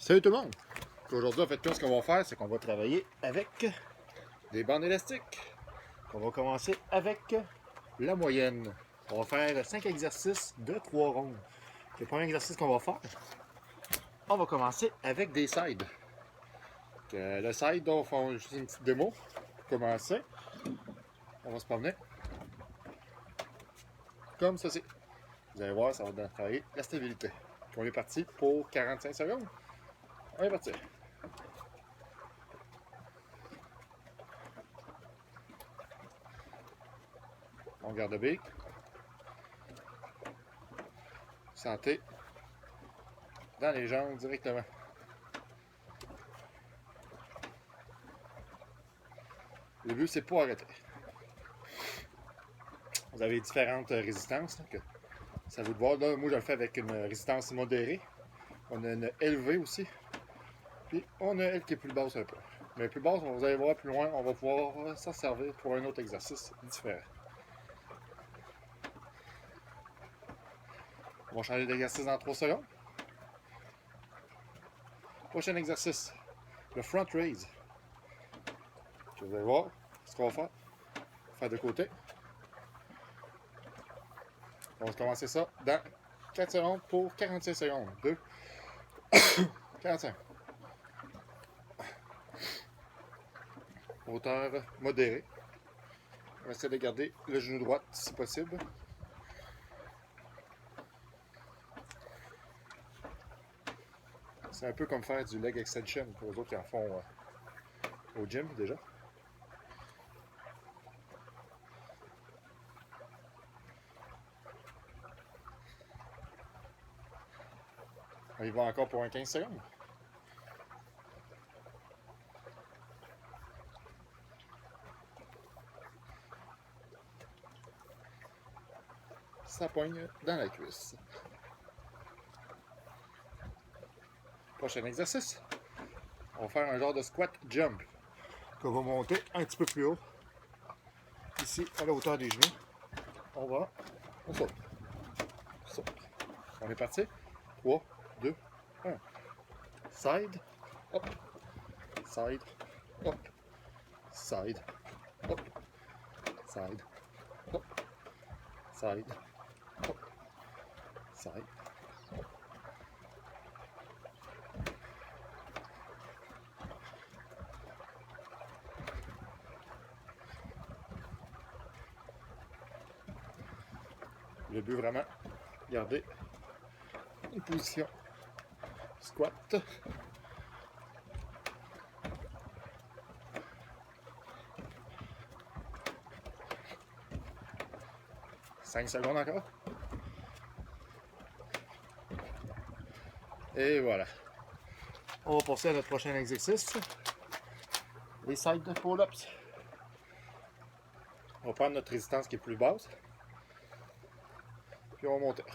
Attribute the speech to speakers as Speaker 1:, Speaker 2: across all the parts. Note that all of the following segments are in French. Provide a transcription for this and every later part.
Speaker 1: Salut tout le monde! Aujourd'hui, en fait, ce qu'on va faire, c'est qu'on va travailler avec des bandes élastiques. On va commencer avec la moyenne. On va faire 5 exercices de 3 rondes. Le premier exercice qu'on va faire, on va commencer avec des sides. Le side, on va faire juste une petite démo pour commencer. On va se promener comme ceci. Vous allez voir, ça va travailler la stabilité. Puis on est parti pour 45 secondes. On est parti. On garde le beat. Sentez dans les jambes directement. Le but, c'est pas arrêter. Vous avez différentes résistances. Donc ça vous de voir. Là, moi, je le fais avec une résistance modérée. On a une élevée aussi. Puis on a elle qui est plus basse un peu. Mais plus basse, vous allez voir plus loin, on va pouvoir s'en servir pour un autre exercice différent. On va changer d'exercice dans 3 secondes. Prochain exercice, le front raise. Vous allez voir ce qu'on va faire. On va faire de côté. On va commencer ça dans 4 secondes pour 45 secondes. 2, 45. Hauteur modérée. On va essayer de garder le genou droit si possible. C'est un peu comme faire du leg extension pour les autres qui en font au gym déjà. On y va encore pour un 15 secondes. Ça poigne dans la cuisse. Prochain exercice. On va faire un genre de squat jump. Qu'on va monter un petit peu plus haut. Ici, à la hauteur des genoux. On saute. On saute. On est parti. 3, 2, 1. Side, hop. Side, hop. Side, hop. Side, hop. Side, hop. Side, hop. Le but vraiment, garder une position squat. Cinq secondes encore. Et voilà. On va passer à notre prochain exercice. Les side pull-ups. On va prendre notre résistance qui est plus basse. Puis on va monter.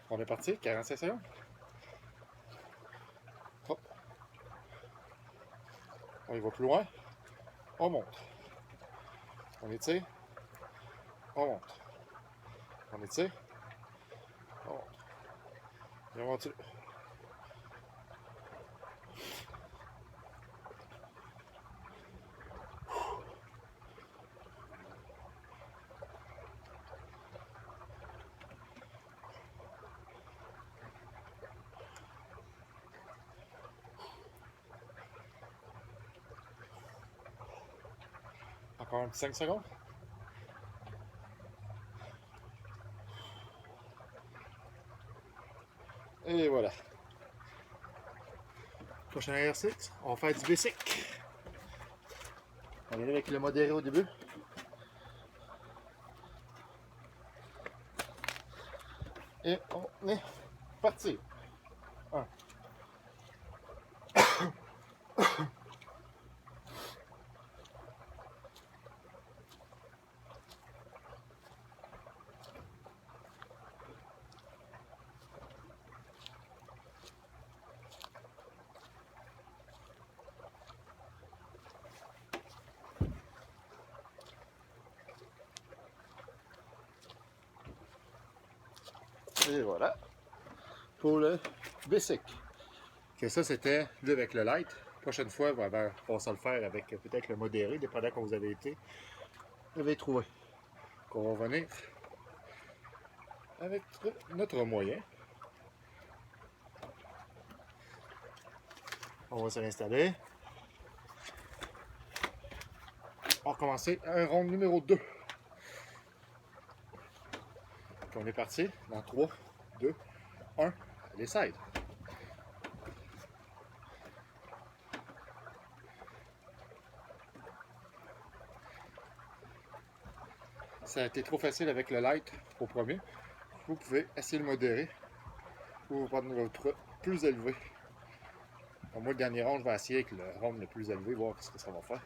Speaker 1: On est parti, 45 secondes. Hop. On y va plus loin. On monte. On étire. On monte. On étire. On monte. Et on monte. Encore un petit 5 secondes. Et voilà. Prochain exercice, on va faire du basic. On va y aller avec le modéré au début. Et on est parti. 1. Et voilà. pour le basic. Que ça, c'était avec le light. Prochaine fois, on va se le faire avec peut-être le modéré, dépendant quand vous avez été. Vous avez trouvé. On va revenir avec notre moyen. On va se l'installer. On va recommencer un round numéro 2. Puis on est parti dans 3, 2, 1, les sides. Ça a été trop facile avec le light au premier. Vous pouvez essayer de modérer ou vous prendre votre plus élevé. Bon, moi, le dernier round, je vais essayer avec le round le plus élevé, voir ce que ça va faire.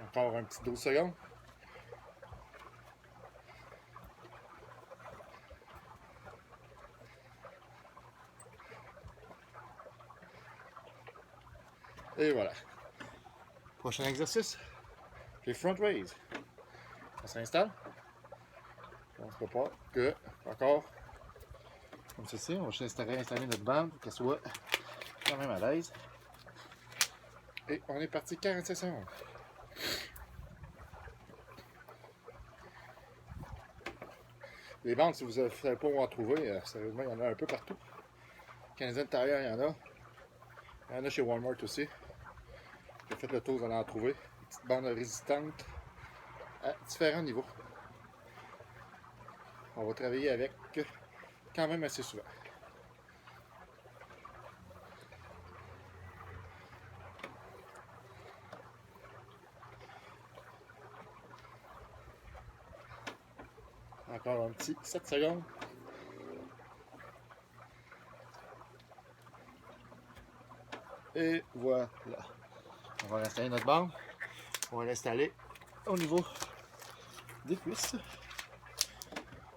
Speaker 1: Encore un petit 12 secondes. Et voilà. Prochain exercice, les front raise. On s'installe. On se prépare que, encore, comme ceci, on va juste installer notre bande pour qu'elle soit quand même à l'aise. Et on est parti 47 secondes. Les bandes, si vous ne savez pas où en trouver, sérieusement, il y en a un peu partout. Canadien Tire, il y en a. Il y en a chez Walmart aussi. J'ai fait le tour, vous allez en trouver. Des petites bandes résistantes à différents niveaux. On va travailler avec quand même assez souvent. Encore un petit 7 secondes. Et voilà. On va installer notre bande. On va l'installer au niveau des cuisses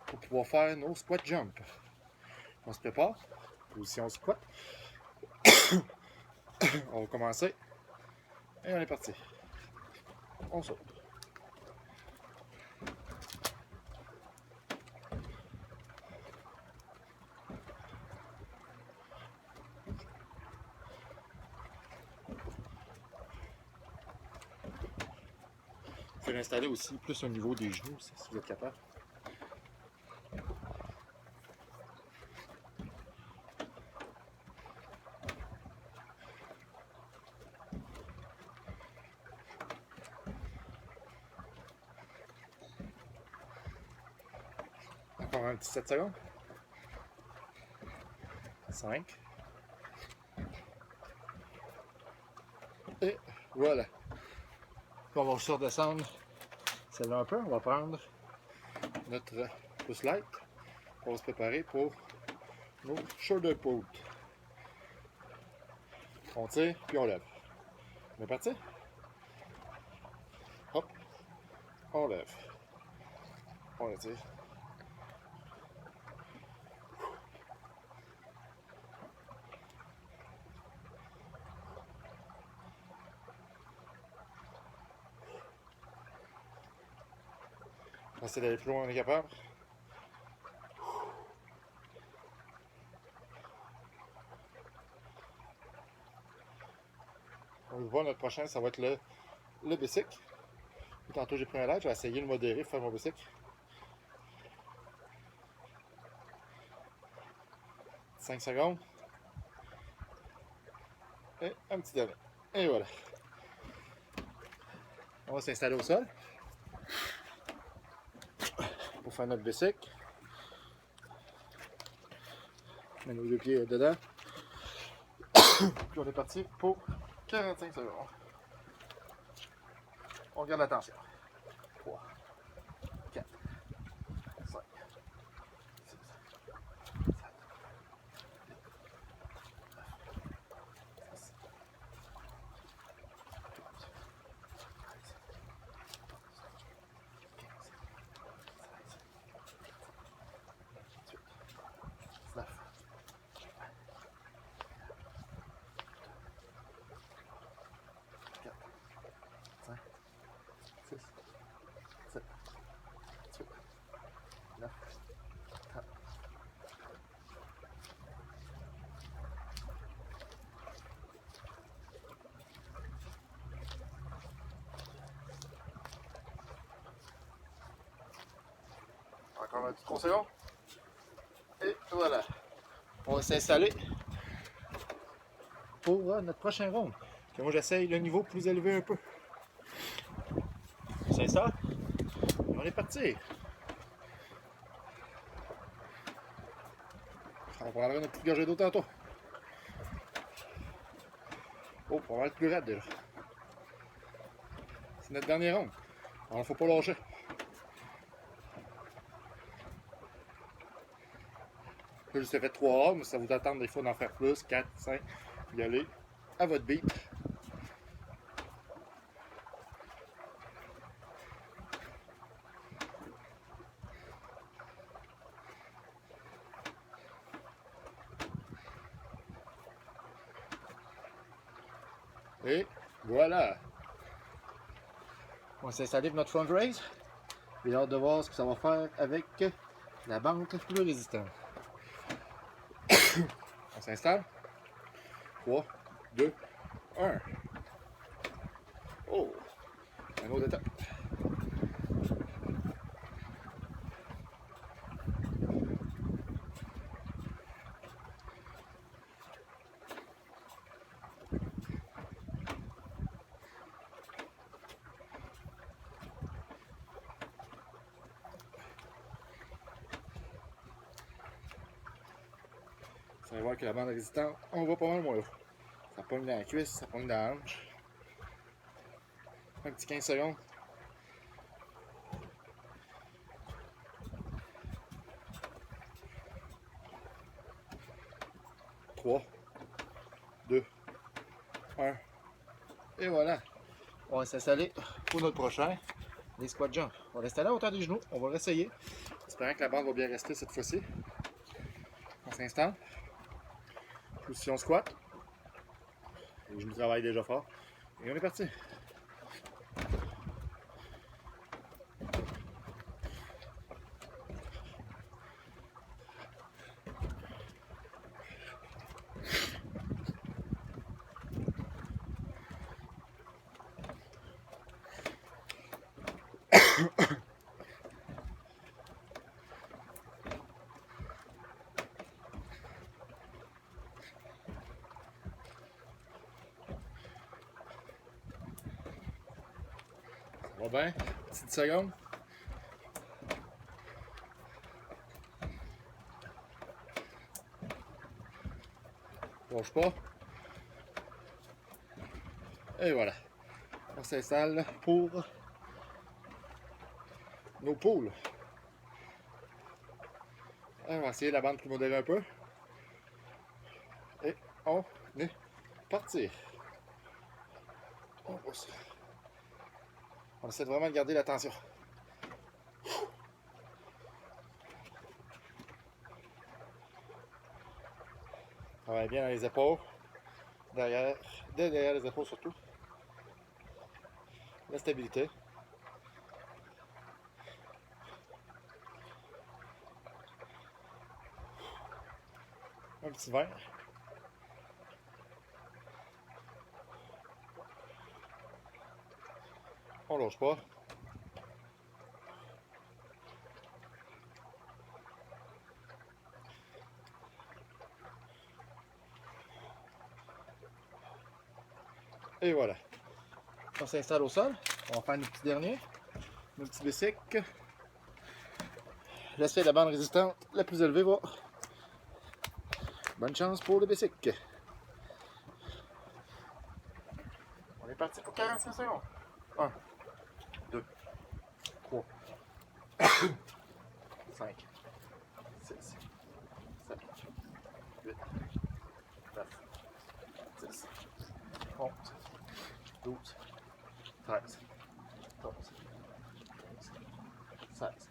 Speaker 1: pour pouvoir faire nos squat jump. On se prépare. Position squat. On va commencer. Et on est parti. On saute. Vous pouvez l'installer aussi plus au niveau des genoux si vous êtes capable. Encore un petit 7 secondes. 5. Et voilà. Puis on va se redescendre celle-là un peu. On va prendre notre pouce light. On va se préparer pour nos shoulder pulls. On tire, puis on lève. On est parti? Hop. On lève. On étire. On va essayer d'aller plus loin, on est capable. On le voit, notre prochain, ça va être le basic. Tantôt, j'ai pris un light, je vais essayer de modérer pour faire mon basic. 5 secondes. Et un petit dernier. Et voilà. On va s'installer au sol pour faire notre basic. On met nos deux pieds dedans. Puis on est parti pour 45 secondes. On garde la tension. 3, 4, 5, 6, 7, 8, 9, Encore un petit 3 secondes. Et voilà. On va s'installer pour notre prochain round. Moi, j'essaye le niveau plus élevé un peu. On s'installe. On est parti. On prendra notre petite gorgée d'eau tantôt. Oh, on va être plus raide déjà. C'est notre dernier round. Alors, il ne faut pas lâcher. Là, je vous ai fait 3 rounds, mais ça vous attend des fois d'en faire plus, 4, 5. Y aller à votre beat. Et voilà. On va s'installer pour notre front raise. J'ai hâte de voir ce que ça va faire avec la banque plus résistante. On s'installe. 3, 2, 1. Oh! Un autre étape. Vous allez voir que la bande résistante, on va pas mal moins haut. Ça pogne dans la cuisse, ça pogne dans la hanche. Un petit 15 secondes. Trois, 2, 1. Et voilà. On va s'installer pour notre prochain, les squat jump. On va rester à la hauteur des genoux, on va l'essayer. Espérant que la bande va bien rester cette fois-ci. On s'installe. Position squat. Les genoux travaillent déjà fort. Et on est parti. Ça va bien? Petite seconde. Lâche pas. Et voilà. On s'installe pour nos poules. On va essayer la bande plus modérée un peu. Et on est parti. On essaie de vraiment garder la tension. Travaille bien dans les épaules. Derrière les épaules surtout. La stabilité. Un petit verre. On lâche pas. Et voilà. On s'installe au sol. On va faire nos petits derniers. Nos petits bicycles. L'aspect de la bande résistante la plus élevée va. Bonne chance pour le bicycle. On est parti pour 45 secondes. 1, 2, 3, 5, 6, 7, 8, 9, 10, 11, 12, 13, 14, 15, 16,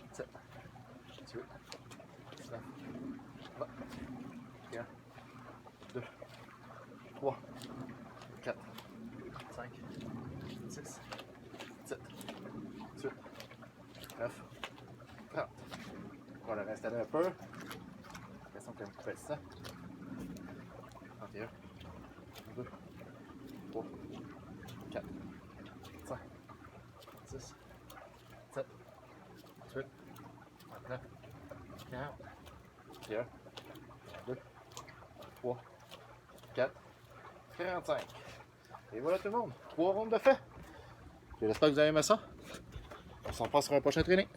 Speaker 1: 17, 18, 19, 20, 21, 2, 3, 4, 5, 6, 7, 18, 9, 30. On va le réinstaller un peu. Question qu'il y a un petit peu de ça. 31, 2, 3, 4, 5, 6, 7, 8, 39, 40, 41, 42, 3, 4, 45. Et voilà tout le monde, 3 rondes de fait. J'espère que vous avez aimé ça. On s'en passe sur un prochain training.